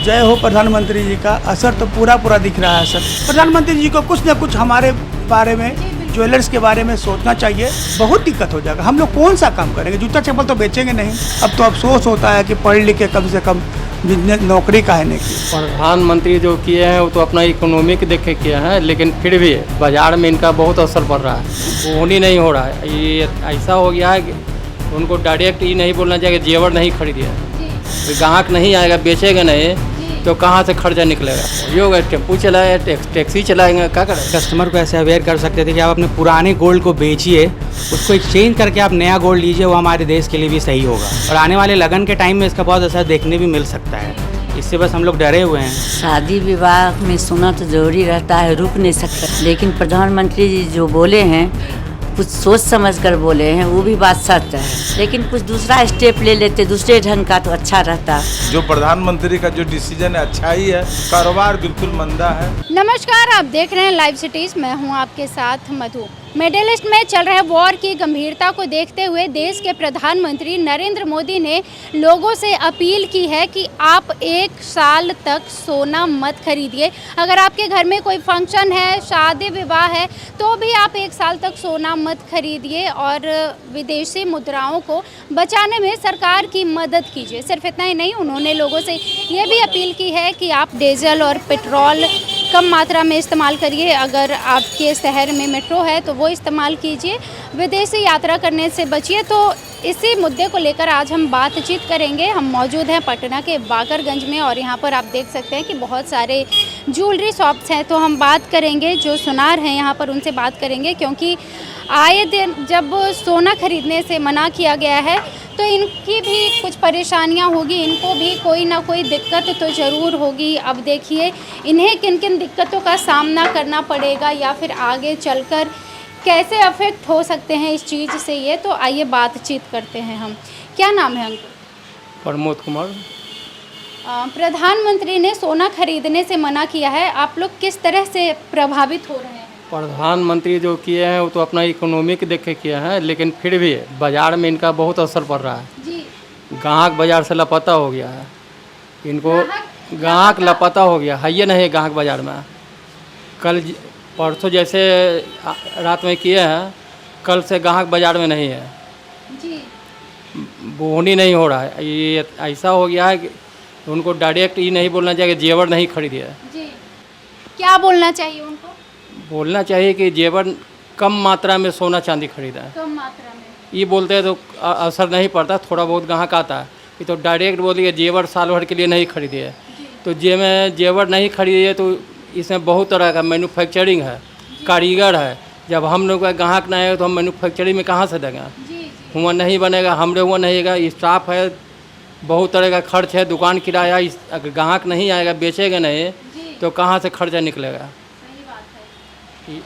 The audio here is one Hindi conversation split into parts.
जय हो प्रधानमंत्री जी का। असर तो पूरा दिख रहा है सर। प्रधानमंत्री जी को कुछ न कुछ हमारे बारे में, ज्वेलर्स के बारे में सोचना चाहिए। बहुत दिक्कत हो जाएगा। हम लोग कौन सा काम करेंगे? जूता चप्पल तो बेचेंगे नहीं। अब तो अफसोस होता है कि पढ़ लिख के कम से कम बिजनेस नौकरी काहे नहीं की। प्रधानमंत्री जो किए हैं वो तो अपना इकोनॉमिक देख के किए हैं, लेकिन फिर भी बाजार में इनका बहुत असर पड़ रहा है। वो नहीं हो रहा है। ये ऐसा हो गया है कि उनको डायरेक्ट ये नहीं बोलना चाहिए कि जेवर नहीं खरीदिए। ग्राहक नहीं आएगा, बेचेगा नहीं तो कहाँ से खर्चा निकलेगा? योग टेम्पू चलाए, टैक्सी चलाएंगे, क्या करें? कस्टमर को ऐसे अवेयर कर सकते थे कि आप अपने पुराने गोल्ड को बेचिए, उसको एक्सचेंज करके आप नया गोल्ड लीजिए, वो हमारे देश के लिए भी सही होगा। और आने वाले लगन के टाइम में इसका बहुत असर देखने भी मिल सकता है। इससे बस हम लोग डरे हुए हैं। शादी विवाह में सोना तो जरूरी रहता है, रुक नहीं सकता। लेकिन प्रधानमंत्री जी जो बोले हैं, कुछ सोच समझ कर बोले हैं, वो भी बात सच है। लेकिन कुछ दूसरा स्टेप ले लेते दूसरे ढंग का तो अच्छा रहता। जो प्रधानमंत्री का जो डिसीजन है अच्छा ही है। कारोबार बिल्कुल मंदा है। नमस्कार, आप देख रहे हैं लाइव सिटीज। मैं हूं आपके साथ मधु। मिडिल ईस्ट में चल रहे वॉर की गंभीरता को देखते हुए देश के प्रधानमंत्री नरेंद्र मोदी ने लोगों से अपील की है कि आप 1 साल तक सोना मत खरीदिए। अगर आपके घर में कोई फंक्शन है, शादी विवाह है, तो भी आप 1 साल तक सोना मत खरीदिए और विदेशी मुद्राओं को बचाने में सरकार की मदद कीजिए। सिर्फ इतना ही नहीं, उन्होंने लोगों से ये भी अपील की है कि आप डीजल और पेट्रोल कम मात्रा में इस्तेमाल करिए। अगर आपके शहर में मेट्रो है तो वो इस्तेमाल कीजिए। विदेशी यात्रा करने से बचिए। तो इसी मुद्दे को लेकर आज हम बातचीत करेंगे। हम मौजूद हैं पटना के बाकरगंज में और यहाँ पर आप देख सकते हैं कि बहुत सारे ज्वेलरी शॉप्स हैं। तो हम बात करेंगे, जो सुनार हैं यहाँ पर उनसे बात करेंगे, क्योंकि आए दिन जब सोना खरीदने से मना किया गया है तो इनकी भी कुछ परेशानियां होगी, इनको भी कोई ना कोई दिक्कत तो ज़रूर होगी। अब देखिए इन्हें किन किन दिक्कतों का सामना करना पड़ेगा या फिर आगे चलकर कैसे अफेक्ट हो सकते हैं इस चीज़ से। ये तो आइए बातचीत करते हैं हम। क्या नाम है अंकल? प्रमोद कुमार। प्रधानमंत्री ने सोना खरीदने से मना किया है, आप लोग किस तरह से प्रभावित हो रहे हैं? प्रधानमंत्री जो किए हैं वो तो अपना इकोनॉमिक देख के किए हैं, लेकिन फिर भी बाजार में इनका बहुत असर पड़ रहा है। जी। ग्राहक बाजार से लापता हो गया है। इनको ग्राहक लापता हो गया है, ये नहीं ग्राहक बाजार में। कल परसों जैसे रात में किए हैं, कल से ग्राहक बाजार में नहीं है। जी। बोहनी नहीं हो रहा है। ये ऐसा हो गया है कि उनको डायरेक्ट ये नहीं बोलना चाहिए कि जेवर नहीं खरीदिए। जी। क्या बोलना चाहिए उनको? बोलना चाहिए कि जेवर कम मात्रा में सोना चांदी खरीदा है। कम मात्रा में ये बोलते हैं तो असर नहीं पड़ता, थोड़ा बहुत ग्राहक आता है। ये तो डायरेक्ट बोलिए जेवर साल भर के लिए नहीं खरीदिए। तो जेवर नहीं खरीदिए तो इसमें बहुत तरह का मैन्युफैक्चरिंग है, कारीगर है। जब हम लोग का ग्राहक ना है तो हम मैन्युफैक्चरिंग में कहाँ से देंगे? हुआ नहीं बनेगा, हमरे हुआ नहीं है। स्टाफ है, बहुत तरह का खर्च है, दुकान किराया। अगर ग्राहक नहीं आएगा, बेचेगा नहीं तो कहाँ से खर्चा निकलेगा?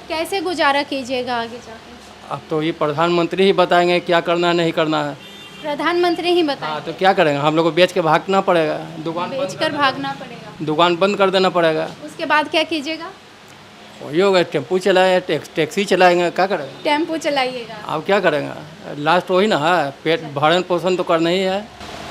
कैसे गुजारा कीजिएगा आगे जाकर? अब तो ये प्रधानमंत्री ही बताएंगे क्या करना है नहीं करना है। प्रधानमंत्री ही बताएं। हाँ, तो क्या करेंगे? हम लोग को बेच के भागना पड़ेगा, बेचकर भागना पड़ेगा, दुकान बंद कर देना पड़ेगा। उसके बाद क्या कीजिएगा? वही होगा, टेम्पू चलाए, टैक्सी चलाएंगे, क्या करेंगे? टेम्पो चलाइएगा। अब क्या करेंगे? लास्ट वही ना है, पेट भरण पोषण तो करना ही है।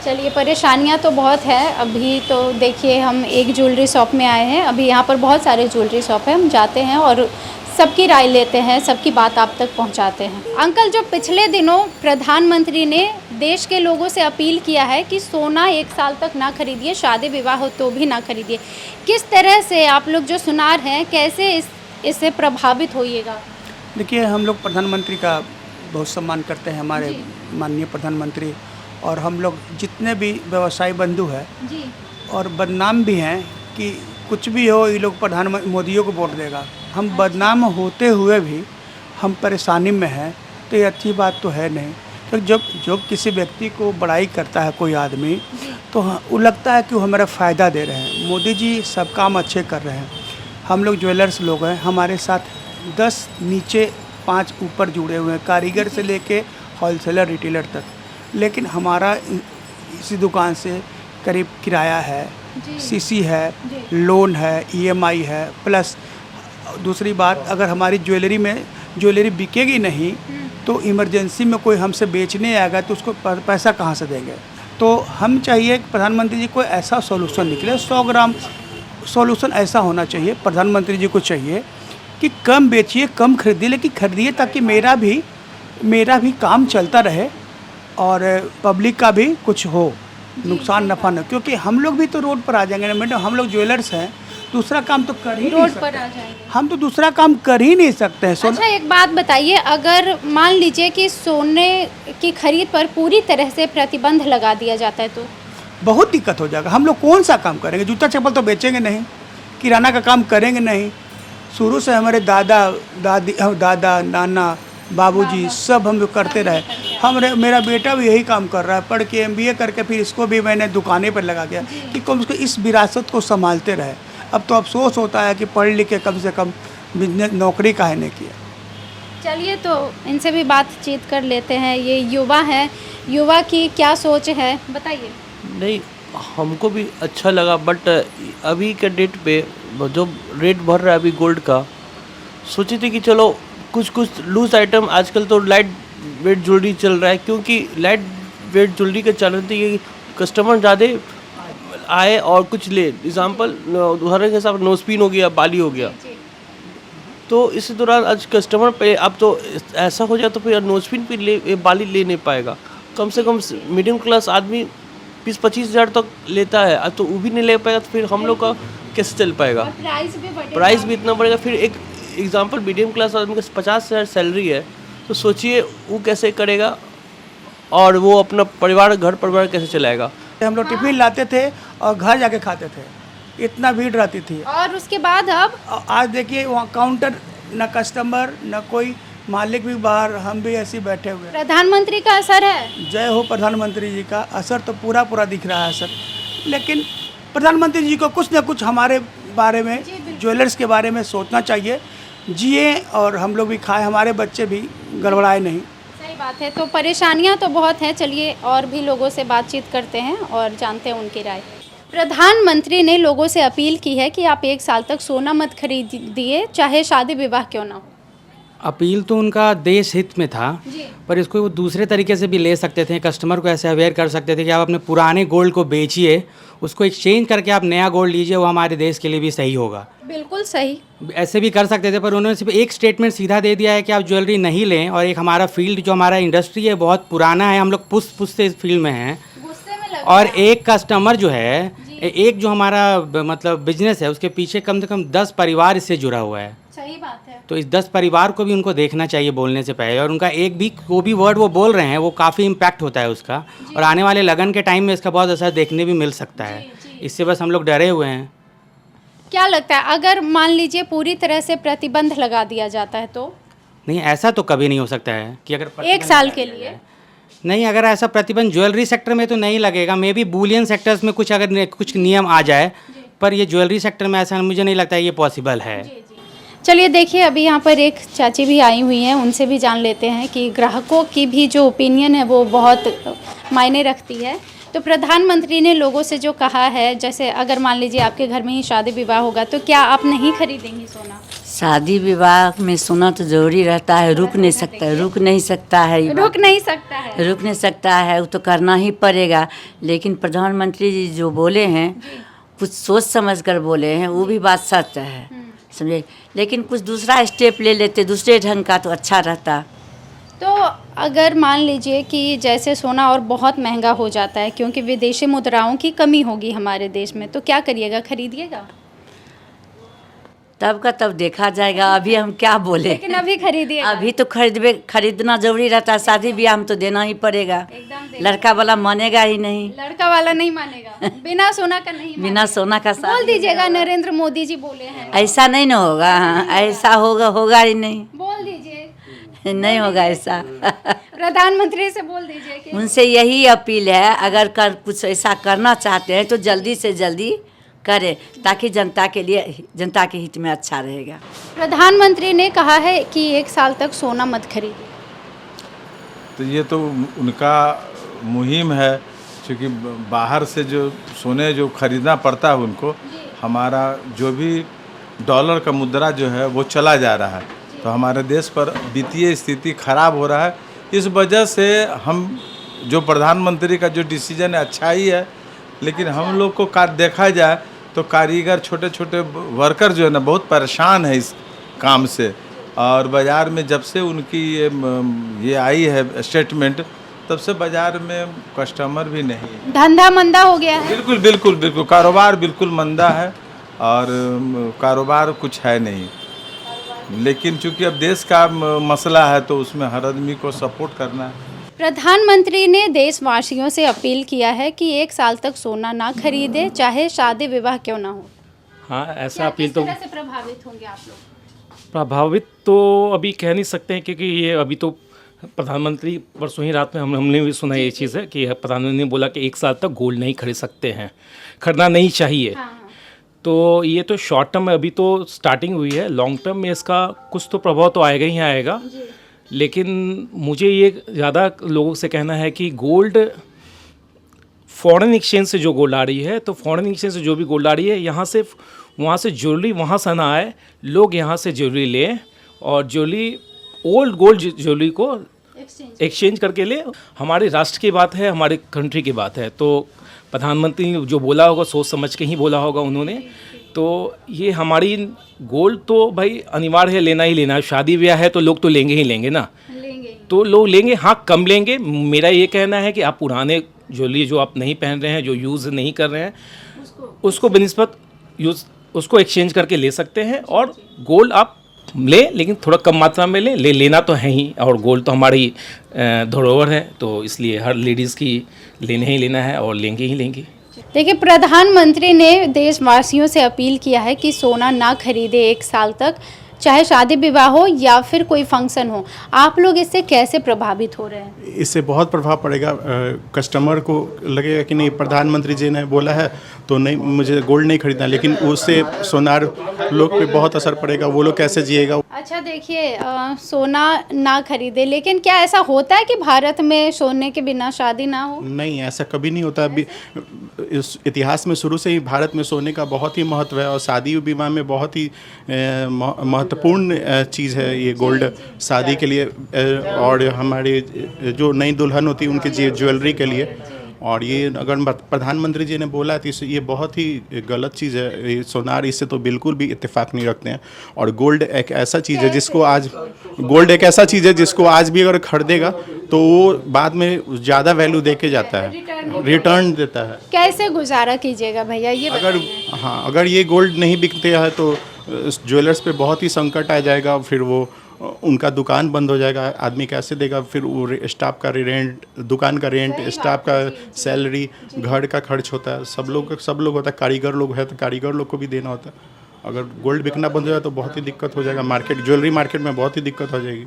चलिए, परेशानियां तो बहुत है। अभी तो देखिए हम एक ज्वेलरी शॉप में आए हैं। अभी यहाँ पर बहुत सारे ज्वेलरी शॉप है, हम जाते हैं और सबकी राय लेते हैं, सबकी बात आप तक पहुंचाते हैं। अंकल, जो पिछले दिनों प्रधानमंत्री ने देश के लोगों से अपील किया है कि सोना 1 साल तक ना खरीदिए, शादी विवाह हो तो भी ना खरीदिए, किस तरह से आप लोग जो सुनार हैं कैसे इससे प्रभावित होइएगा? देखिए, हम लोग प्रधानमंत्री का बहुत सम्मान करते हैं, हमारे माननीय प्रधानमंत्री। और हम लोग जितने भी व्यवसायी बंधु हैं जी, और बदनाम भी हैं कि कुछ भी हो ये लोग प्रधानमंत्री मोदियों को वोट देगा। हम बदनाम होते हुए भी हम परेशानी में हैं, तो ये अच्छी बात तो है नहीं। तो जब किसी व्यक्ति को बड़ाई करता है कोई आदमी, तो वो लगता है कि वो हमारा फ़ायदा दे रहे हैं। मोदी जी सब काम अच्छे कर रहे हैं। हम लोग ज्वेलर्स लोग हैं, हमारे साथ 10 नीचे 5 ऊपर जुड़े हुए हैं, कारीगर से लेके होलसेलर रिटेलर तक। लेकिन हमारा इसी दुकान से करीब किराया है, सीसी है, लोन है, EMI है, प्लस दूसरी बात, अगर हमारी ज्वेलरी बिकेगी नहीं तो इमरजेंसी में कोई हमसे बेचने आएगा तो उसको पैसा कहाँ से देंगे? तो हम चाहिए कि प्रधानमंत्री जी कोई ऐसा सॉल्यूशन निकले। 100 ग्राम सॉल्यूशन ऐसा होना चाहिए, प्रधानमंत्री जी को चाहिए कि कम बेचिए, कम खरीदिए, लेकिन खरीदिए ताकि मेरा भी काम चलता रहे और पब्लिक का भी कुछ हो, नुकसान नफा न, क्योंकि हम लोग भी तो रोड पर आ जाएंगे ना मैडम। हम लोग ज्वेलर्स हैं, दूसरा काम तो कर ही नहीं रोड सकते। पर आ जाएंगे। हम तो दूसरा काम कर ही नहीं सकते हैं। अच्छा, एक बात बताइए, अगर मान लीजिए कि सोने की खरीद पर पूरी तरह से प्रतिबंध लगा दिया जाता है तो बहुत दिक्कत हो जाएगा। हम लोग कौन सा काम करेंगे? जूता चप्पल तो बेचेंगे नहीं, किराना का काम करेंगे नहीं। शुरू से हमारे दादा नाना बाबूजी सब हम लोग करते रहे। मेरा बेटा भी यही काम कर रहा है, पढ़ के MBA करके फिर इसको भी मैंने दुकानें पर लगा दिया कि कम से कम इस विरासत को संभालते रहे। अब तो अफसोस होता है कि पढ़ लिख के कम से कम बिजनेस नौकरी काहे नहीं किया। चलिए तो इनसे भी बातचीत कर लेते हैं। ये युवा हैं, युवा की क्या सोच है बताइए। नहीं, हमको भी अच्छा लगा, बट अभी के डेट पे जो रेट बढ़ रहा है अभी गोल्ड का, सोचे थे कि चलो कुछ लूज आइटम, आजकल तो लाइट वेट ज्वेलरी चल रहा है, क्योंकि लाइट वेट ज्वेलरी के चलन तो ये कस्टमर ज़्यादा आए और कुछ ले। एग्जाम्पल उदाहरण के हिसाब से नोस्पिन हो गया, बाली हो गया, तो इस दौरान आज कस्टमर पे अब तो ऐसा हो जाए तो फिर नोस्पिन पे बाली ले नहीं पाएगा। कम से कम मीडियम क्लास आदमी 20-25 हज़ार तक लेता है, अब तो वो भी नहीं ले पाएगा, तो फिर हम लोग का कैसे चल पाएगा? प्राइस भी इतना बढ़ेगा। फिर एक एग्जांपल, मीडियम क्लास आदमी का 50,000 सैलरी है, तो सोचिए वो कैसे करेगा और वो अपना घर परिवार कैसे चलाएगा? हम लोग टिफिन लाते थे और घर जाके खाते थे, इतना भीड़ रहती थी। और उसके बाद अब आज देखिए वहाँ काउंटर, न कस्टमर न कोई, मालिक भी बाहर, हम भी ऐसे ही बैठे हुए हैं। प्रधानमंत्री का असर है। जय हो प्रधानमंत्री जी का। असर तो पूरा दिख रहा है सर, लेकिन प्रधानमंत्री जी को कुछ न कुछ हमारे बारे में, ज्वेलर्स के बारे में सोचना चाहिए। जिए और हम लोग भी खाएं, हमारे बच्चे भी गड़बड़ाए नहीं। सही बात है। तो परेशानियां तो बहुत हैं। चलिए और भी लोगों से बातचीत करते हैं और जानते हैं उनकी राय। प्रधानमंत्री ने लोगों से अपील की है कि आप 1 साल तक सोना मत खरीदिए, चाहे शादी विवाह क्यों ना हो। अपील तो उनका देश हित में था, पर इसको वो दूसरे तरीके से भी ले सकते थे। कस्टमर को ऐसे अवेयर कर सकते थे कि आप अपने पुराने गोल्ड को बेचिए, उसको एक्सचेंज करके आप नया गोल्ड लीजिए, वो हमारे देश के लिए भी सही होगा। बिल्कुल सही, ऐसे भी कर सकते थे, पर उन्होंने सिर्फ एक स्टेटमेंट सीधा दे दिया है कि आप ज्वेलरी नहीं लें। और एक हमारा फील्ड, जो हमारा इंडस्ट्री है, बहुत पुराना है, हम लोग पुष्ट से इस फील्ड में हैं। और एक कस्टमर जो है, एक जो हमारा मतलब बिजनेस है, उसके पीछे कम से कम 10 परिवार इससे जुड़ा हुआ है। सही बात है। तो इस 10 परिवार को भी उनको देखना चाहिए बोलने से पहले, और उनका एक भी वो भी वर्ड वो बोल रहे हैं वो काफ़ी इम्पैक्ट होता है उसका, और आने वाले लगन के टाइम में इसका बहुत असर देखने भी मिल सकता है। इससे बस हम लोग डरे हुए हैं। क्या लगता है, अगर मान लीजिए पूरी तरह से प्रतिबंध लगा दिया जाता है तो? नहीं, ऐसा तो कभी नहीं हो सकता है कि अगर 1 साल के लिए नहीं, अगर ऐसा प्रतिबंध ज्वेलरी सेक्टर में तो नहीं लगेगा, मे बी बुलियन सेक्टर्स में कुछ अगर कुछ नियम आ जाए, पर ये ज्वेलरी सेक्टर में ऐसा मुझे नहीं लगता है ये पॉसिबल है। चलिए देखिए, अभी यहाँ पर एक चाची भी आई हुई हैं, उनसे भी जान लेते हैं कि ग्राहकों की भी जो ओपिनियन है वो बहुत मायने रखती है। तो प्रधानमंत्री ने लोगों से जो कहा है, जैसे अगर मान लीजिए आपके घर में ही शादी विवाह होगा तो क्या आप नहीं खरीदेंगी सोना? शादी विवाह में सोना तो जरूरी रहता है, रुक नहीं सकता है, रुक नहीं सकता है, रुक नहीं सकता है, रुक नहीं सकता है, वो तो करना ही पड़ेगा। लेकिन प्रधानमंत्री जी जो बोले हैं, कुछ सोच समझ कर बोले हैं, वो भी बात सच है, समझे। लेकिन कुछ दूसरा स्टेप ले लेते दूसरे ढंग का तो अच्छा रहता। तो अगर मान लीजिए कि जैसे सोना और बहुत महंगा हो जाता है क्योंकि विदेशी मुद्राओं की कमी होगी हमारे देश में, तो क्या करिएगा, खरीदिएगा? तब का तब देखा जाएगा, अभी हम क्या बोले। लेकिन अभी खरीदिएगा? अभी तो खरीदना जरूरी रहता है, शादी ब्याह में तो देना ही पड़ेगा। लड़का वाला मानेगा ही नहीं, लड़का वाला नहीं मानेगा, बिना सोना का नहीं बिना सोना का बोल दीजिएगा, नरेंद्र मोदी जी बोले हैं। ऐसा नहीं ना होगा, ऐसा होगा ही नहीं, बोल दीजिए। नहीं होगा ऐसा। प्रधानमंत्री से बोल दीजिए कि उनसे यही अपील है, अगर कुछ ऐसा करना चाहते हैं तो जल्दी से जल्दी करें, ताकि जनता के लिए, जनता के हित में अच्छा रहेगा। प्रधानमंत्री ने कहा है कि 1 साल तक सोना मत खरीदिए। तो ये तो उनका मुहिम है, क्योंकि बाहर से जो सोने जो खरीदना पड़ता है उनको, हमारा जो भी डॉलर का मुद्रा जो है वो चला जा रहा है, तो हमारे देश पर वित्तीय स्थिति खराब हो रहा है। इस वजह से हम जो प्रधानमंत्री का जो डिसीजन है अच्छा ही है, लेकिन हम लोग को देखा जाए तो कारीगर छोटे छोटे वर्कर जो है ना बहुत परेशान है इस काम से। और बाज़ार में जब से उनकी ये आई है स्टेटमेंट, तब से बाज़ार में कस्टमर भी नहीं है, धंधा मंदा हो गया है। बिल्कुल बिल्कुल बिल्कुल कारोबार बिल्कुल मंदा है और कारोबार कुछ है नहीं। लेकिन चूंकि अब देश का मसला है तो उसमें हर आदमी को सपोर्ट करना है। प्रधानमंत्री ने देशवासियों से अपील किया है कि 1 साल तक सोना ना खरीदे, चाहे शादी विवाह क्यों ना हो। हाँ, ऐसा अपील तो किस तरह से प्रभावित होंगे आप लोग? प्रभावित तो अभी कह नहीं सकते हैं, क्योंकि ये अभी तो प्रधानमंत्री परसों ही रात में हमने भी सुना ये चीज़ है कि प्रधानमंत्री ने बोला कि 1 साल तक गोल्ड नहीं खरीद सकते हैं, खरीदना नहीं चाहिए। तो ये तो शॉर्ट टर्म में अभी तो स्टार्टिंग हुई है, लॉन्ग टर्म में इसका कुछ तो प्रभाव तो आएगा ही आएगा। लेकिन मुझे ये ज़्यादा लोगों से कहना है कि गोल्ड फॉरेन एक्सचेंज से जो गोल्ड आ रही है, तो फॉरेन एक्सचेंज से जो भी गोल्ड आ रही है, यहाँ से वहाँ से ज्वेलरी वहाँ से ना आए, लोग यहाँ से ज्वेलरी लें और ज्वेलरी ओल्ड गोल्ड ज्वेलरी को एक्सचेंज करके ले। हमारे राष्ट्र की बात है, हमारे कंट्री की बात है, तो प्रधानमंत्री जो बोला होगा सोच समझ के ही बोला होगा उन्होंने। तो ये हमारी गोल्ड तो भाई अनिवार्य है, लेना ही लेना है। शादी ब्याह है तो लोग तो लेंगे ही लेंगे ना, तो लोग लेंगे, हाँ कम लेंगे। मेरा ये कहना है कि आप पुराने ज्वेलरी जो आप नहीं पहन रहे हैं, जो यूज़ नहीं कर रहे हैं, उसको बनिस्बत यूज़ उसको एक्सचेंज करके ले सकते हैं। और गोल्ड आप ले, लेकिन थोड़ा कम मात्रा में लेना तो है ही। और गोल्ड तो हमारी धरोहर है, तो इसलिए हर लेडीज़ की लेना ही लेना है और लेंगे ही लेंगे। देखिए, प्रधानमंत्री ने देशवासियों से अपील किया है कि सोना ना खरीदे 1 साल तक, चाहे शादी विवाह हो या फिर कोई फंक्शन हो। आप लोग इससे कैसे प्रभावित हो रहे हैं? इससे बहुत प्रभाव पड़ेगा। कस्टमर को लगेगा कि नहीं, प्रधानमंत्री जी ने बोला है तो नहीं, मुझे गोल्ड नहीं खरीदना, लेकिन उससे सोनार लोग पे बहुत असर पड़ेगा। वो लोग कैसे जिएगा? अच्छा, देखिए, सोना ना खरीदे, लेकिन क्या ऐसा होता है कि भारत में सोने के बिना शादी ना हो? नहीं, ऐसा कभी नहीं होता। अभी इस इतिहास में शुरू से ही भारत में सोने का बहुत ही महत्व है और शादी विवाह में बहुत ही महत्वपूर्ण चीज़ है ये गोल्ड शादी के लिए और हमारे जो नई दुल्हन होती है उनके ज्वेलरी के लिए। और ये अगर प्रधानमंत्री जी ने बोला तो ये बहुत ही गलत चीज़ है। ये सोनार इससे तो बिल्कुल भी इत्तेफाक नहीं रखते हैं। और गोल्ड एक ऐसा चीज़ है जिसको आज भी अगर खरीदेगा तो वो बाद में ज़्यादा वैल्यू दे के जाता है, रिटर्न देता है। कैसे गुजारा कीजिएगा भैया, ये अगर ये गोल्ड नहीं बिकते हैं तो ज्वेलर्स पे बहुत ही संकट आ जाएगा। फिर वो उनका दुकान बंद हो जाएगा, आदमी कैसे देगा? फिर वो स्टाफ का रेंट, दुकान का रेंट, स्टाफ का सैलरी, घर का खर्च होता है, सब लोग होता है। कारीगर लोग है तो कारीगर लोग को भी देना होता है। अगर गोल्ड बिकना बंद हो जाए तो बहुत ही दिक्कत हो जाएगा। ज्वेलरी मार्केट में बहुत ही दिक्कत हो जाएगी,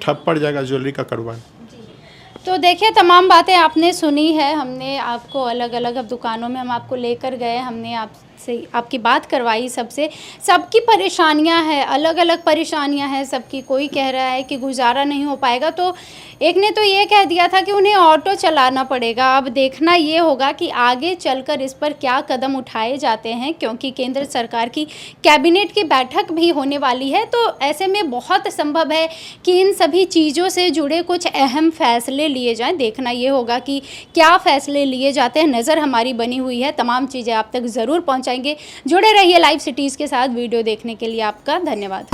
ठप पड़ जाएगा ज्वेलरी का कारोबार। तो देखिए, तमाम बातें आपने सुनी है। हमने आपको अलग अलग अब दुकानों में हम आपको लेकर गए, हमने आपसे आपकी बात करवाई सबकी परेशानियां हैं, अलग अलग परेशानियां हैं सबकी। कोई कह रहा है कि गुजारा नहीं हो पाएगा, तो एक ने तो ये कह दिया था कि उन्हें ऑटो चलाना पड़ेगा। अब देखना ये होगा कि आगे चलकर इस पर क्या कदम उठाए जाते हैं, क्योंकि केंद्र सरकार की कैबिनेट की बैठक भी होने वाली है। तो ऐसे में बहुत संभव है कि इन सभी चीज़ों से जुड़े कुछ अहम फैसले लिए जाएं। देखना ये होगा कि क्या फैसले लिए जाते हैं। नज़र हमारी बनी हुई है, तमाम चीज़ें आप तक ज़रूर पहुँचाएंगे। जुड़े रहिए लाइव सिटीज़ के साथ। वीडियो देखने के लिए आपका धन्यवाद।